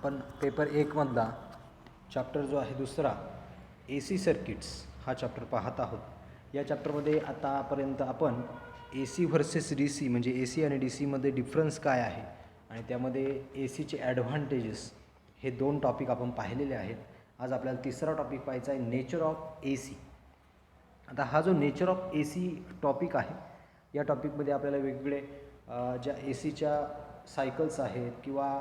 आपण पेपर 1 मधला चॅप्टर जो आहे दुसरा AC सर्किट्स हा चॅप्टर पाहत आहोत। या चॅप्टरमध्ये आतापर्यंत आपण AC व्हर्सेस DC म्हणजे AC आणि DC मध्ये डिफरन्स काय आहे आणि त्यामध्ये ACचे ॲडव्हांटेजेस हे दोन टॉपिक आपण पाहिलेले आहेत। आज आपल्याला तिसरा टॉपिक पाहायचा आहे नेचर ऑफ AC। आता हा जो नेचर ऑफ AC टॉपिक आहे या टॉपिकमध्ये आपल्याला वेगवेगळे ज्या ACच्या सायकल्स आहेत किंवा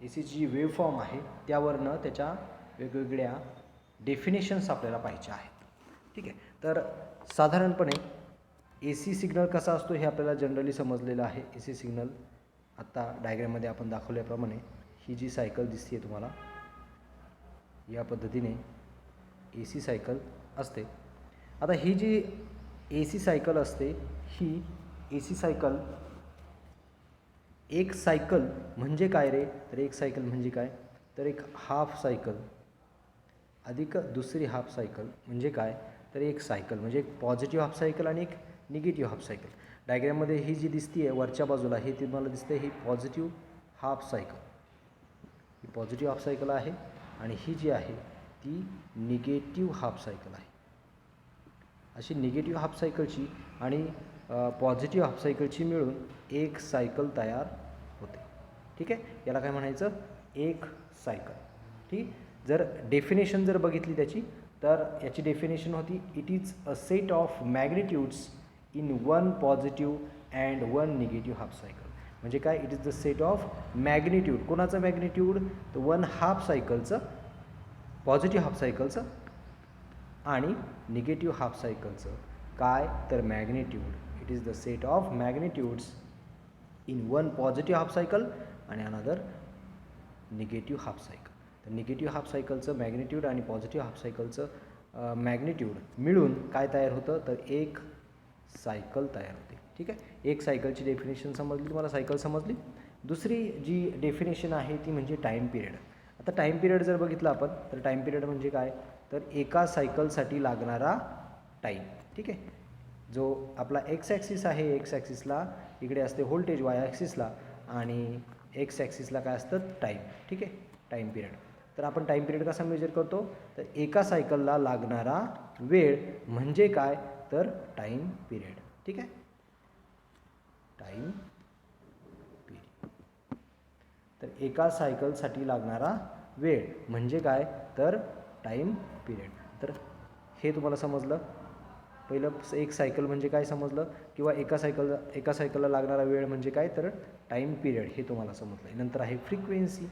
ACची जी वेव फॉर्म आहे त्यावरनं त्याच्या वेगवेगळ्या डेफिनेशन्स आपल्याला पाहिजे आहेत। ठीक आहे, तर साधारणपणे AC सिग्नल कसा असतो हे आपल्याला जनरली समजलेलं आहे। AC सिग्नल आता डायग्राममध्ये आपण दाखवल्याप्रमाणे ही जी सायकल दिसते तुम्हाला या पद्धतीने AC सायकल असते। आता ही जी AC सायकल असते ही AC सायकल एक सायकल म्हणजे काय रे, तर एक सायकल म्हणजे काय, तर एक हाफ सायकल अधिक दुसरी हाफ सायकल म्हणजे काय, तर एक सायकल म्हणजे एक पॉझिटिव्ह हाफ सायकल आणि एक निगेटिव्ह हाफ सायकल। डायग्राममध्ये ही जी दिसते आहे वरच्या बाजूला हे तुम्हाला दिसते ही पॉझिटिव्ह हाफ सायकल, ही पॉझिटिव्ह हाफ सायकल आहे आणि ही जी आहे ती निगेटिव्ह हाफ सायकल आहे। अशी निगेटिव्ह हाफ सायकलची आणि पॉझिटिव्ह हाफ सायकलची मिळून एक सायकल तयार होते। ठीक आहे, याला काय म्हणायचं, एक सायकल। ठीक, जर डेफिनेशन जर बघितली त्याची तर याची डेफिनेशन होती it is a set of magnitudes in one positive and one negative half cycle. म्हणजे काय, it is the set of magnitude, कोणाचं मॅग्निट्यूड, तर वन हाफ सायकलचं, पॉझिटिव्ह हाफ सायकलचं आणि निगेटिव्ह हाफ सायकलचं काय, तर magnitude. It is the set of magnitudes in one positive half cycle आणि अनदर निगेटिव्ह हाफ सायकल। तर निगेटिव्ह हाफ सायकलचं मॅग्निट्यूड आणि पॉझिटिव्ह हाफ सायकलचं मॅग्निट्यूड मिळून काय तयार होतं, तर एक सायकल तयार होते। ठीक आहे, एक सायकलची डेफिनेशन समजली तुम्हाला, सायकल समजली। दुसरी जी डेफिनेशन आहे ती म्हणजे टाईम पिरियड। आता टाईम पिरियड जर बघितलं आपण तर टाईम पिरियड म्हणजे काय, तर एका सायकलसाठी लागणारा टाईम। ठीक आहे, जो आपला एक्स ॲक्सिस आहे, एक्स ॲक्सिसला इकडे असते व्होल्टेज, वाय ॲक्सिसला आणि एक्स ॲक्सिसला काय असतं, टाईम। ठीक आहे, टाईम पिरियड। तर आपण टाईम पिरियड कसा मेजर करतो, तर एका सायकलला लागणारा वेळ म्हणजे काय, तर टाईम पिरियड। ठीक आहे, टाईम पिरियड। तर एका सायकलसाठी लागणारा वेळ म्हणजे काय, तर टाईम पिरियड। तर हे तुम्हाला समजलं, पहिलं एक सायकल म्हणजे काय समजलं, किंवा एका सायकलला लागणारा वेळ म्हणजे काय, तर टाईम पिरियड हे तुम्हाला समजलं। नंतर आहे फ्रिक्वेन्सी,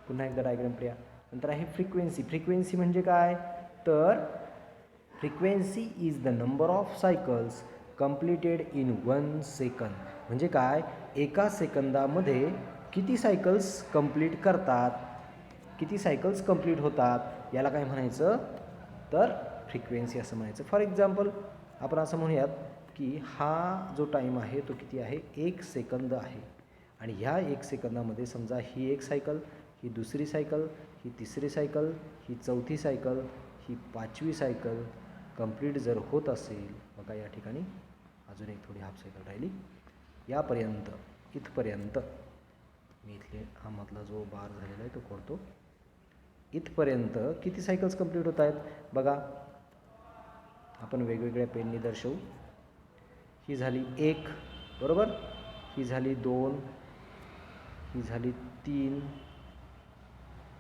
पुन्हा एकदा डायग्रामकडे या। नंतर आहे फ्रिक्वेन्सी। फ्रिक्वेन्सी म्हणजे काय, तर frequency is the number of cycles completed in one second. म्हणजे काय, एका सेकंदामध्ये किती सायकल्स कंप्लीट करतात, किती सायकल्स कंप्लीट होतात, याला काय म्हणायचं, तर फ्रिक्वेन्सी असं म्हणायचं। फॉर एक्झाम्पल आपण असं म्हणूयात की हा जो टाईम आहे तो किती आहे, 1 सेकंद आहे आणि ह्या 1 सेकंदामध्ये समजा ही एक सायकल, ही दुसरी सायकल, ही तिसरी सायकल, ही चौथी सायकल, ही 5वी सायकल कंप्लीट जर होत असेल, बघा या ठिकाणी अजून एक थोडी हाफ सायकल राहिली, यापर्यंत इथपर्यंत मी इथले हा मधला जो बार झालेला आहे तो करतो, इथपर्यंत किती सायकल्स कंप्लीट होत आहेत बघा, आपण वेगवेगळ्या पेननी दर्शवू। ही झाली 1 बरोबर, ही झाली 2, ही झाली 3,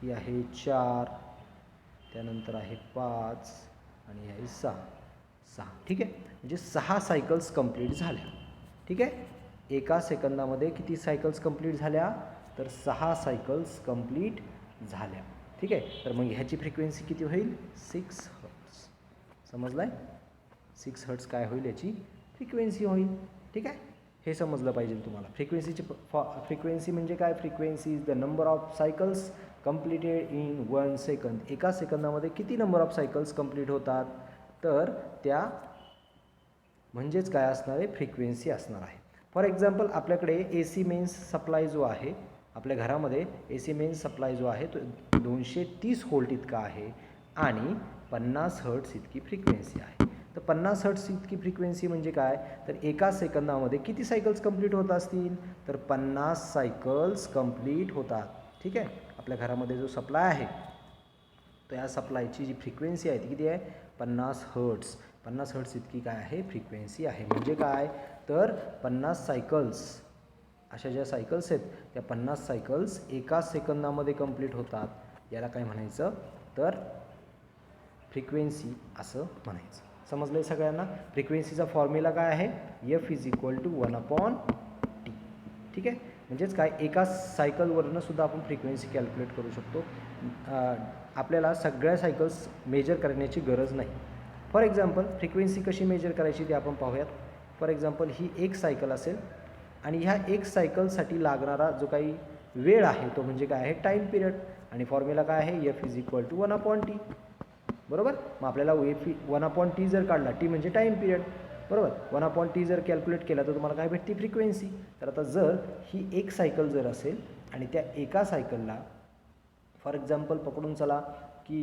ही आहे 4, त्यानंतर आहे 5 आणि ही आहे 6। ठीक आहे, म्हणजे 6 सायकल्स कंप्लीट झाल्या। ठीक आहे, एका सेकंदामध्ये किती सायकल्स कंप्लीट झाल्या, तर 6 सायकल्स कंप्लीट झाल्या। ठीक आहे, तर मग ह्याची फ्रिक्वेन्सी किती होईल, 6 हर्ट्ज। समजलं आहे, 6 हर्ट्ज काय होईल, याची फ्रिक्वेन्सी होईल। ठीक आहे, हे समजलं पाहिजे तुम्हाला। फ्रिक्वेन्सी म्हणजे काय, frequency is the number of cycles completed in one second. एका सेकंदामध्ये किती नंबर ऑफ सायकल्स कंप्लीट होतात, तर त्या म्हणजेच काय असणार आहे, फ्रिक्वेन्सी असणार आहे। फॉर एक्झाम्पल आपल्याकडे AC मेन्स सप्लाय जो आहे, आपल्या घरामध्ये AC मेन्स सप्लाय जो आहे तो 230 व्होल्ट इतका आहे आणि 50 हर्ट्ज इतकी फ्रिक्वेन्सी आहे। तर 50 हर्ट्ज इतकी फ्रिक्वेन्सी म्हणजे काय, तर एका सेकंदामध्ये किती सायकल्स कंप्लीट होत असतील, तर 50 सायकल्स कंप्लीट होतात। ठीक आहे. आपल्या घरामध्ये जो सप्लाय आहे तर या सप्लायची जी फ्रिक्वेन्सी आहे ती किती आहे 50 हर्ट्स. 50 हर्ट्स इतकी काय आहे फ्रिक्वेन्सी आहे. म्हणजे काय तर 50 सायकल्स अशा ज्या सायकल्स आहेत त्या 50 सायकल्स एका सेकंदामध्ये कंप्लीट होतात. याला काय म्हणायचं तर फ्रिक्वेन्सी असं म्हणायचं. समजलं आहे सगळ्यांना. फ्रिक्वेन्सीचा फॉर्म्युला काय आहे F is equal to 1/T. ठीक आहे. म्हणजेच काय एका सायकलवरनं सुद्धा आपण फ्रिक्वेन्सी कॅल्क्युलेट करू शकतो. आपल्याला सगळ्या सायकल्स मेजर करण्याची गरज नाही. फॉर एक्झाम्पल फ्रिक्वेन्सी कशी मेजर करायची ते आपण पाहूयात. फॉर एक्झाम्पल ही एक सायकल असेल आणि ह्या एक सायकलसाठी लागणारा जो काही वेळ आहे तो म्हणजे काय आहे टाईम पिरियड. आणि फॉर्म्युला काय आहे F is equal to 1/T. बरोबर. मग आपल्याला 1/T जर काढला, टी म्हणजे टाईम पिरियड, बरोबर. 1/T जर कॅल्क्युलेट केला तर तुम्हाला काय भेटते फ्रिक्वेन्सी. तर आता जर ही एक सायकल जर असेल आणि त्या एका सायकलला फॉर एक्झाम्पल पकडून चला की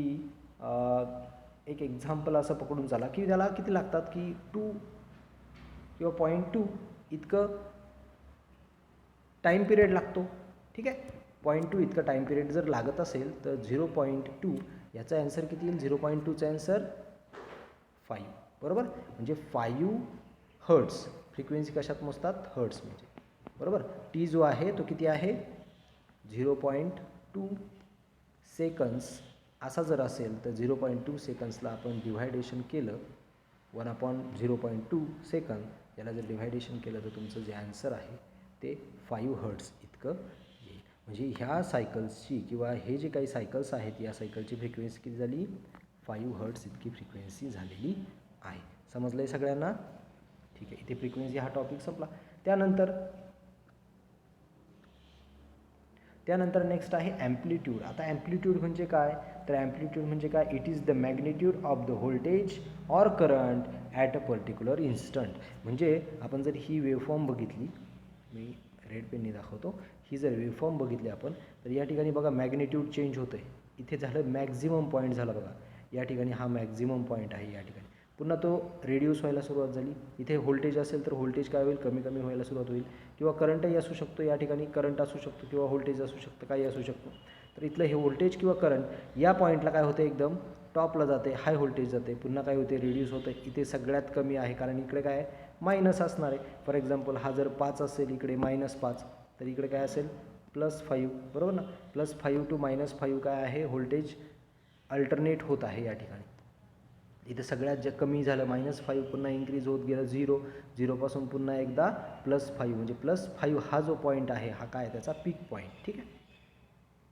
एक एक्झाम्पल असं पकडून चला की त्याला किती लागतात की 2 किंवा 0.2 इतकं टाईम पिरियड लागतो. ठीक आहे. 0.2 इतकं टाईम पिरियड जर लागत असेल तर 0.2 याचा ॲन्सर किती येईल 0.2चा ॲन्सर 5. बरोबर. म्हणजे 5 हर्ट्स. फ्रिक्वेन्सी कशात मोजतात हर्ट्स म्हणजे. बरोबर. टी जो आहे तो किती आहे 0.2 सेकंड्स असा जर असेल तर 0.2 सेकंड्सला आपण डिव्हायडेशन केलं 1/0.2 सेकंद याला जर डिव्हायडेशन केलं तर तुमचं जे ॲन्सर आहे ते 5 हर्ट्स इतकं येईल. म्हणजे ह्या सायकल्सची किंवा हे जे काही सायकल्स आहेत या सायकलची फ्रिक्वेन्सी किती झाली 5 हर्ट्स इतकी फ्रिक्वेन्सी झालेली आहे. समजलं आहे सगळ्यांना. ठीक आहे. इथे फ्रिक्वेन्सी हा टॉपिक संपला. त्यानंतर नेक्स्ट आहे ॲम्प्लिट्यूड. आता ॲम्प्लिट्यूड म्हणजे काय तर ॲम्प्लिट्यूड म्हणजे काय it is the magnitude of the voltage or current at a particular instant. म्हणजे आपण जर ही वेवफॉर्म बघितली, मी रेड पेनने दाखवतो, ही जर वेवफॉर्म बघितली आपण तर या ठिकाणी बघा मॅग्निट्यूड चेंज होतं आहे. इथे झालं मॅक्झिमम पॉईंट झाला बघा. या ठिकाणी हा मॅक्झिमम पॉईंट आहे. या ठिकाणी पुन्हा तो रेड्यूस व्हायला सुरुवात झाली. इथे व्होल्टेज असेल तर व्होल्टेज काय होईल कमी कमी व्हायला सुरुवात होईल. किंवा करंटही असू शकतो. या ठिकाणी करंट असू शकतो किंवा व्होल्टेज असू शकतं काही असू शकतो. तर इथलं हे व्होल्टेज किंवा करंट या पॉईंटला काय होतं एकदम टॉपला जाते हाय व्होल्टेज जाते. पुन्हा काय होते रिड्यूस होतं. इथे सगळ्यात कमी आहे कारण इकडे काय मायनस असणार आहे. फॉर एक्झाम्पल हा जर 5 असेल इकडे -5 तर इकडे काय असेल +5. बरोबर ना. +5 टू -5 काय आहे व्होल्टेज अल्टरनेट होत आहे या ठिकाणी. इथे सगळ्यात जे कमी झालं -5 पुन्हा इन्क्रीज होत गेलं 0पासून पुन्हा एकदा +5 म्हणजे +5 हा जो पॉईंट आहे हा काय त्याचा पीक पॉईंट. ठीक आहे.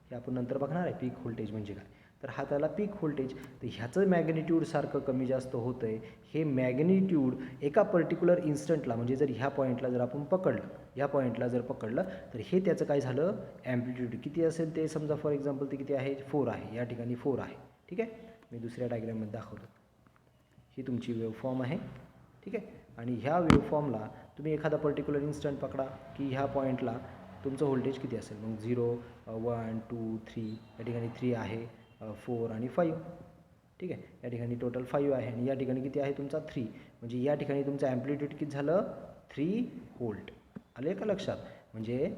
हे आपण नंतर बघणार आहे पीक व्होल्टेज म्हणजे काय. तर हा त्याला पीक व्होल्टेज. तर ह्याचं मॅग्निट्यूड सारखं कमी जास्त होतं आहे. हे मॅग्निट्यूड एका पर्टिक्युलर इन्स्टंटला म्हणजे जर ह्या पॉईंटला जर आपण पकडलं ह्या पॉईंटला जर पकडलं तर हे त्याचं काय झालं ॲम्प्लिट्यूड किती असेल ते समजा फॉर एक्झाम्पल ते किती आहे 4 आहे. या ठिकाणी 4 आहे. ठीक आहे. मी दुसऱ्या डायग्राममध्ये दाखवतो. ही तुमची वेवफॉर्म आहे. ठीक आहे. आणि ह्या वेवफॉर्मला तुम्ही एखादा पर्टिक्युलर इन्स्टंट पकडा की ह्या पॉईंटला तुमचं व्होल्टेज किती असेल मग 0 1 2 3 या ठिकाणी 3 आहे 4 आणि 5. ठीक आहे. या ठिकाणी टोटल 5 आहे आणि या ठिकाणी किती आहे तुमचा 3 म्हणजे या ठिकाणी तुमचं ॲम्प्लिट्यूड किती झालं 3 व्होल्ट. आले का लक्षात. म्हणजे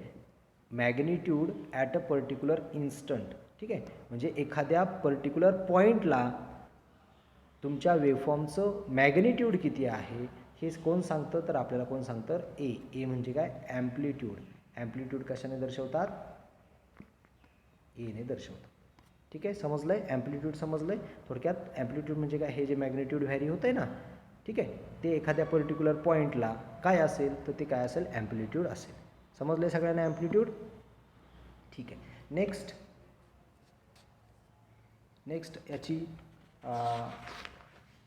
magnitude at a particular instant. ठीक आहे. म्हणजे एखाद्या पर्टिक्युलर पॉईंटला तुमच्या वेवफॉर्मचं मॅग्निट्यूड किती आहे हे कोण सांगतं तर आपल्याला कोण सांगतं ए म्हणजे काय ॲम्प्लिट्यूड. ॲम्प्लिट्यूड कशाने दर्शवतात एने दर्शवतात. ठीक आहे. समजलं आहे ॲम्प्लिट्यूड समजलं आहे. थोडक्यात ॲम्प्लिट्यूड म्हणजे काय हे जे मॅग्निट्यूड व्हॅरी होतं आहे ना ठीक आहे ते एखाद्या पर्टिक्युलर पॉईंटला काय असेल तर ते काय असेल ॲम्प्लिट्यूड असेल. समजलं आहे सगळ्यांना ॲम्प्लिट्यूड. ठीक आहे. नेक्स्ट याची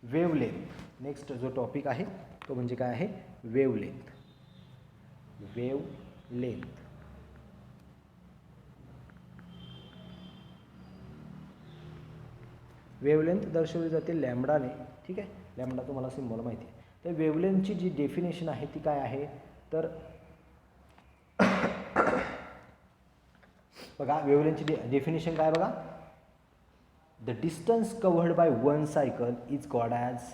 वेवलेंथ. नेक्स्ट जो टॉपिक आहे तो म्हणजे काय आहे वेवलेंथ. वेवलेंथ दर्शवली जाते लॅम्बडाने. ठीक आहे. लॅम्बडा तुम्हाला सिम्बॉल माहिती आहे. तर वेवलेंथची जी डेफिनेशन आहे ती काय आहे तर बघा वेवलेंथची डेफिनेशन काय बघा the distance covered by one cycle is called as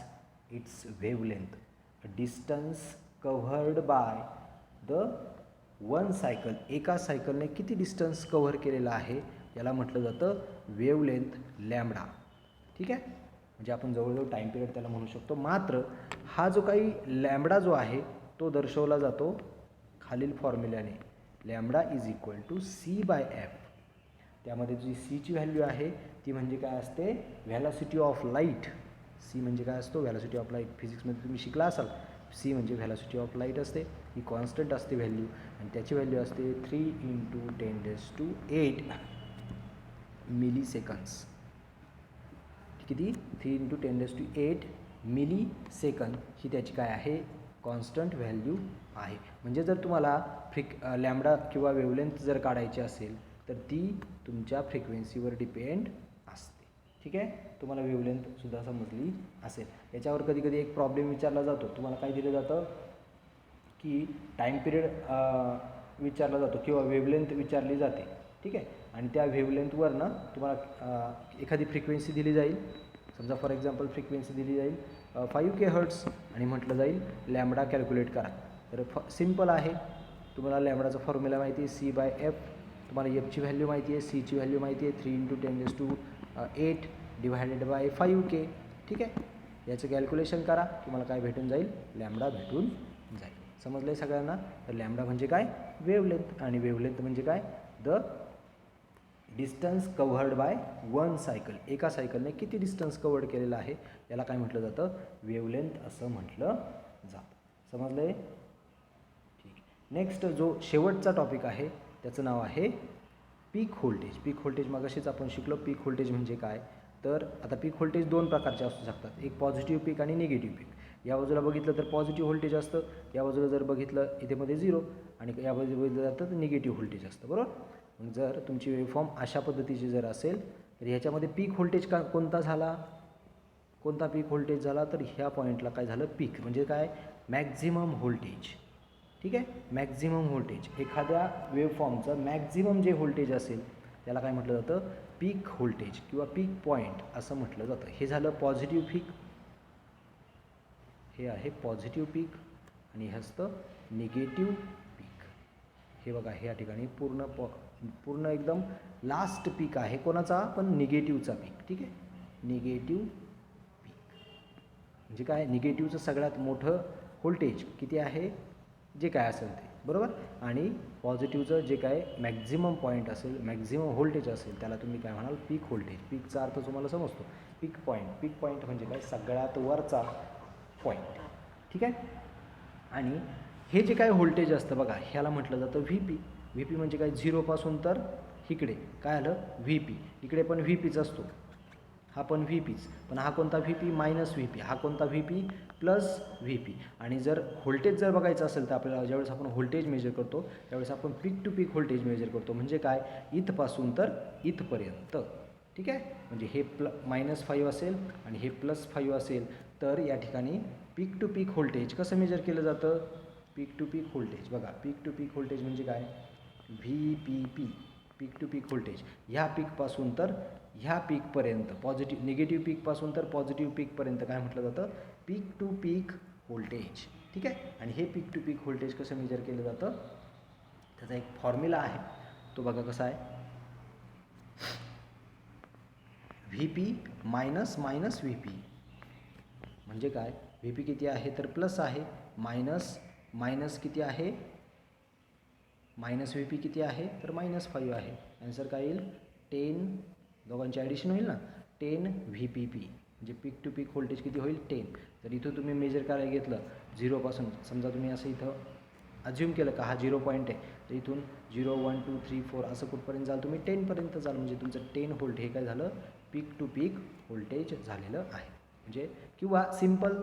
its wavelength. A distance covered by the one cycle, एका सायकलने किती डिस्टन्स कव्हर केलेला आहे याला म्हटलं जातं वेवलेंथ लॅम्बडा. ठीक आहे, म्हणजे आपण जवळजवळ टाईम पिरियड त्याला म्हणू शकतो. मात्र हा जो काही लॅम्बडा जो आहे तो दर्शवला जातो खालील फॉर्म्युल्याने. Lambda is equal to C by F. त्यामध्ये जी सीची व्हॅल्यू आहे ती म्हणजे काय असते, व्हॅलॉसिटी ऑफ लाईट. सी म्हणजे काय असतो, व्हॅलॉसिटी ऑफ लाईट. फिजिक्समध्ये तुम्ही शिकला असाल, सी म्हणजे व्हॅलॉसिटी ऑफ लाईट असते. ही कॉन्स्टंट असते व्हॅल्यू आणि त्याची व्हॅल्यू असते 3 × 10⁸ मिली सेकंड्स. किती, 3 × 10⁸ मिली सेकंद ही त्याची काय आहे, कॉन्स्टंट व्हॅल्यू आहे. म्हणजे जर तुम्हाला लॅम्बडा किंवा वेवलेंथ जर काढायची असेल तर ती तुमच्या फ्रिक्वेन्सीवर डिपेंड असते. ठीक आहे, तुम्हाला वेवलेंथसुद्धा समजली असेल. याच्यावर कधी कधी एक प्रॉब्लेम विचारला जातो. तुम्हाला काय दिलं जातं की टाईम पिरियड विचारला जातो किंवा वेवलेंथ विचारली जाते. ठीक आहे, आणि त्या वेवलेंथवरनं तुम्हाला एखादी फ्रिक्वेन्सी दिली जाईल. समजा फॉर एक्झाम्पल फ्रिक्वेन्सी दिली जाईल 5K हर्ट्स आणि म्हटलं जाईल लॅम्बडा कॅल्क्युलेट करा. तर सिम्पल आहे, तुम्हाला लॅम्बडाचा फॉर्म्युला माहिती आहे सी बाय एफ. तुम्हाला एफची व्हॅल्यू माहिती आहे, सीची व्हॅल्यू माहिती आहे 3 × 10⁸ डिवायडेड बाय 5K. ठीक आहे, याचं कॅल्क्युलेशन करा, तुम्हाला काय भेटून जाईल, लॅम्बडा भेटून जाईल. समजलं आहे सगळ्यांना. तर लॅम्बडा म्हणजे काय, वेवलेंथ. आणि वेवलेंथ म्हणजे काय, the distance covered by one cycle. एका सायकलने किती डिस्टन्स कव्हर्ड केलेलं आहे याला काय म्हटलं जातं, वेवलेंथ असं म्हटलं जातं. समजलं आहे. ठीक. नेक्स्ट जो शेवटचा टॉपिक आहे त्याचं नाव आहे पीक व्होल्टेज. पीक व्होल्टेज मगाशीच आपण शिकलो. पीक व्होल्टेज म्हणजे काय, तर आता पीक व्होल्टेज दोन प्रकारचे असू शकतात, एक पॉझिटिव्ह पीक आणि निगेटिव्ह पीक. या बाजूला बघितलं तर पॉझिटिव्ह व्होल्टेज असतं, या बाजूला जर बघितलं इथे मध्ये 0 आणि या बाजूला बघितलं जातं तर निगेटिव्ह व्होल्टेज असतं. बरोबर. मग जर तुमची वेवफॉर्म अशा पद्धतीची जर असेल तर ह्याच्यामध्ये पीक व्होल्टेज कोणता झाला, कोणता पीक व्होल्टेज झाला, तर ह्या पॉईंटला काय झालं, पीक म्हणजे काय, मॅक्झिमम व्होल्टेज. ठीक आहे, मॅक्झिमम व्होल्टेज. एखाद्या वेवफॉर्मचं मॅक्झिमम जे व्होल्टेज असेल त्याला काय म्हटलं जातं, पीक व्होल्टेज किंवा पीक पॉईंट असं म्हटलं जातं. हे झालं पॉझिटिव्ह पीक, हे आहे पॉझिटिव्ह पीक आणि हे असतं निगेटिव्ह पीक. हे बघा, ह्या ठिकाणी पूर्ण एकदम लास्ट पीक आहे कोणाचा, पण निगेटिव्हचा पीक. ठीक आहे, निगेटिव्ह पीक म्हणजे काय, निगेटिव्हचं सगळ्यात मोठं व्होल्टेज किती आहे, जे काय असेल ते. बरोबर. आणि पॉझिटिव्हचं जे काय मॅक्झिमम पॉईंट असेल, मॅक्झिमम व्होल्टेज असेल त्याला तुम्ही काय म्हणाल, पीक व्होल्टेज. पीकचा अर्थ तुम्हाला समजतो. पीक पॉईंट, पीक पॉईंट म्हणजे काय, सगळ्यात वरचा पॉईंट. ठीक आहे, आणि हे जे काय व्होल्टेज असतं बघा, ह्याला म्हटलं जातं व्ही पी. व्ही पी म्हणजे काय, 0पासून तर इकडे काय आलं, व्ही पी. इकडे पण व्ही पीच असतो, हा पण व्ही पीच. पण हा कोणता, V P minus V P. हा कोणता, V P plus V P. आणि जर व्होल्टेज जर बघायचं असेल तर आपल्याला ज्यावेळेस आपण व्होल्टेज मेजर करतो त्यावेळेस आपण पीक टू पीक व्होल्टेज मेजर करतो. म्हणजे काय, इथपासून तर इथपर्यंत. ठीक आहे, म्हणजे हे -5 असेल आणि हे +5 असेल तर या ठिकाणी पीक टू पीक व्होल्टेज कसं मेजर केलं जातं, पीक टू पीक व्होल्टेज. बघा, पीक टू पीक व्होल्टेज म्हणजे काय, V P P. Peak to peak voltage ह्या पीकपासून तर ह्या पीकपर्यंत, पॉझिटिव्ह निगेटिव्ह पीकपासून तर पॉझिटिव्ह पीकपर्यंत काय म्हटलं जातं, पीक टू पीक व्होल्टेज. ठीक आहे, आणि हे पीक टू पीक व्होल्टेज कसं मेजर केलं जातं, त्याचा एक फॉर्म्युला आहे, तो बघा कसा आहे, V P minus minus V P. म्हणजे काय, व्ही पी किती आहे तर प्लस आहे, मायनस मायनस किती आहे, मायनस व्ही पी किती आहे तर -5 आहे. आन्सर काय येईल, 10, दोघांची ॲडिशन होईल ना, 10 व्ही पी पी. म्हणजे पीक टू पीक व्होल्टेज किती होईल, 10. तर इथं तुम्ही मेजर करायला घेतलं 0पासून, समजा तुम्ही असं इथं अज्युम केलं का हा 0 पॉईंट आहे, तर इथून 0, 1, 2, 3, 4 असं कुठपर्यंत जाल तुम्ही, 10पर्यंत जाल. म्हणजे तुमचं 10 व्होल्ट हे काय झालं, पीक टू पीक व्होल्टेज झालेलं आहे. म्हणजे किंवा सिम्पल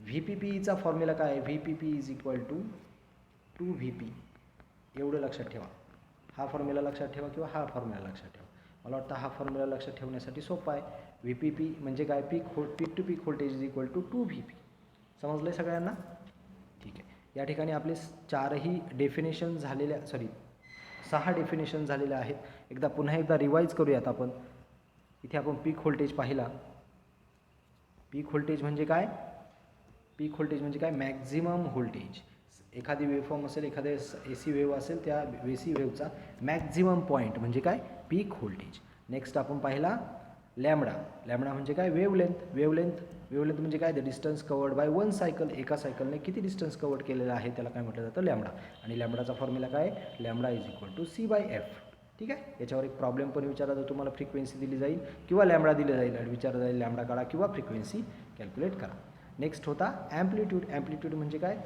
व्ही पी पीचा फॉर्म्युला काय आहे, V P P is equal to 2 V P. एवढं लक्षात ठेवा. हा फॉर्म्युला लक्षात ठेवा किंवा हा फॉर्म्युला लक्षात ठेवा. मला वाटतं हा फॉर्म्युला लक्षात ठेवण्यासाठी सोपा आहे. व्ही पी पी म्हणजे काय, peak to peak voltage is equal to 2 V P. समजलं आहे सगळ्यांना. ठीक आहे, या ठिकाणी आपले 4ही डेफिनेशन झालेल्या, 6 डेफिनेशन झालेल्या आहेत. एकदा पुन्हा एकदा रिवाईज करूयात आपण. इथे आपण पीक व्होल्टेज पाहिला. पीक व्होल्टेज म्हणजे काय, पीक व्होल्टेज म्हणजे काय, मॅक्झिमम व्होल्टेज. एखादी वेव्हफॉर्म असेल, एखाद्या ए सी वेव्ह असेल, त्या ए सी वेव्हचा मॅक्झिमम पॉईंट म्हणजे काय, पीक व्होल्टेज. नेक्स्ट आपण पाहिला लॅम्बडा. लॅम्बडा म्हणजे काय, वेव्हलेंथ. वेव्हलेंथ म्हणजे काय, the distance covered by one cycle. एका सायकलने किती डिस्टन्स कवर्ड केलेलं आहे त्याला काय म्हटलं जातं, लॅम्बडा. आणि लॅम्बडाचा फॉर्म्युला काय, lambda is equal to C/F. ठीक आहे. याच्यावर एक प्रॉब्लेम पण विचारला तर तुम्हाला फ्रिक्वेन्सी दिली जाईल किंवा लॅम्बडा दिलं जाईल आणि विचारलं जाईल लॅम्बडा काढा किंवा फ्रिक्वेन्सी कॅल्क्युलेट करा. नेक्स्ट होता ॲम्प्लिट्यूड. ॲम्प्लिट्यूड म्हणजे काय,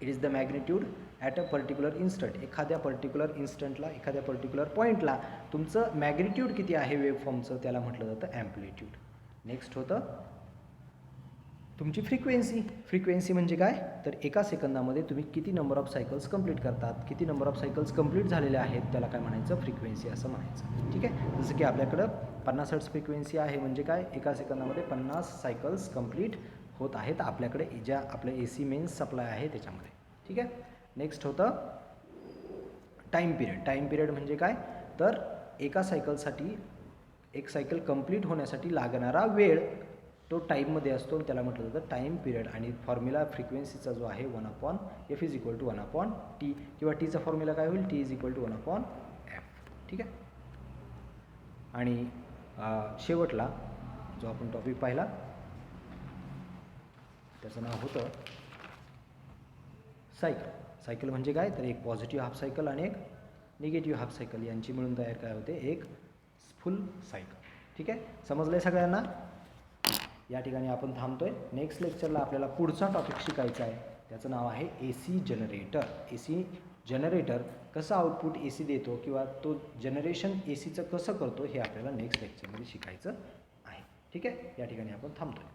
it is the magnitude at a particular instant. एखाद्या पर्टिक्युलर इन्स्टंटला, एखाद्या पर्टिक्युलर पॉईंटला तुमचं मॅग्निट्यूड किती आहे वेव्हफॉर्मचं त्याला म्हटलं जातं ॲम्प्लिट्यूड. नेक्स्ट होतं तुमची फ्रिक्वेन्सी. फ्रिक्वेन्सी म्हणजे काय, तर एका सेकंदामध्ये तुम्ही किती नंबर ऑफ सायकल्स कंप्लीट करतात, किती नंबर ऑफ सायकल्स कंप्लीट झालेले आहेत त्याला काय म्हणायचं, फ्रिक्वेन्सी असं म्हणायचं. ठीक आहे. जसं की आपल्याकडं 50 हर्ट्झ फ्रिक्वेन्सी आहे म्हणजे काय, एका सेकंदामध्ये 50 सायकल्स कंप्लीट होत आहेत आपल्याकडे ज्या आपल्या ए सी मेन्स सप्लाय आहे त्याच्यामध्ये. ठीक आहे. नेक्स्ट होतं टाईम पिरियड. टाईम पिरियड म्हणजे काय, तर एका सायकलसाठी, एक सायकल कंप्लीट होण्यासाठी लागणारा वेळ तो टाईममध्ये असतो आणि त्याला म्हटलं जातं टाईम पिरियड. आणि फॉर्म्युला फ्रिक्वेन्सीचा जो आहे 1/f is equal to 1/t किंवा टीचा फॉर्म्युला काय होईल, t is equal to 1/f. ठीक आहे. आणि शेवटला जो आपण टॉपिक पाहिला त्याचं नाव होतं सायकल. सायकल म्हणजे काय, तर एक पॉझिटिव्ह हाफ सायकल आणि एक निगेटिव्ह हाफ सायकल यांची मिळून तयार काय होते, एक फुल सायकल. ठीक आहे. समजलं आहे सगळ्यांना. या ठिकाणी आपण थांबतोय. नेक्स्ट लेक्चरला आपल्याला पुढचा टॉपिक शिकायचा आहे, त्याचं नाव आहे ए सी जनरेटर. ए सी जनरेटर कसं आउटपुट ए सी देतो किंवा तो जनरेशन ए सीचं कसं करतो हे आपल्याला नेक्स्ट लेक्चरमध्ये शिकायचं आहे. ठीक आहे. या ठिकाणी आपण थांबतोय.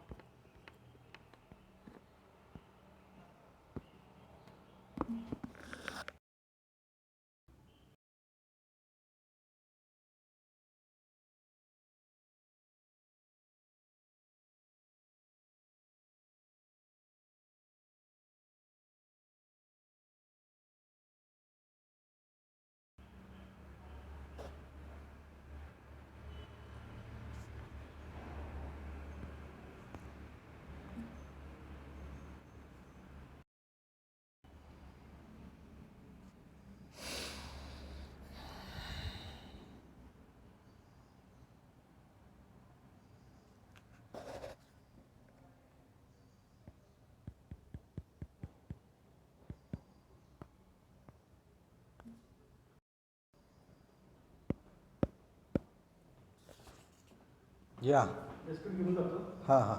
या हां हां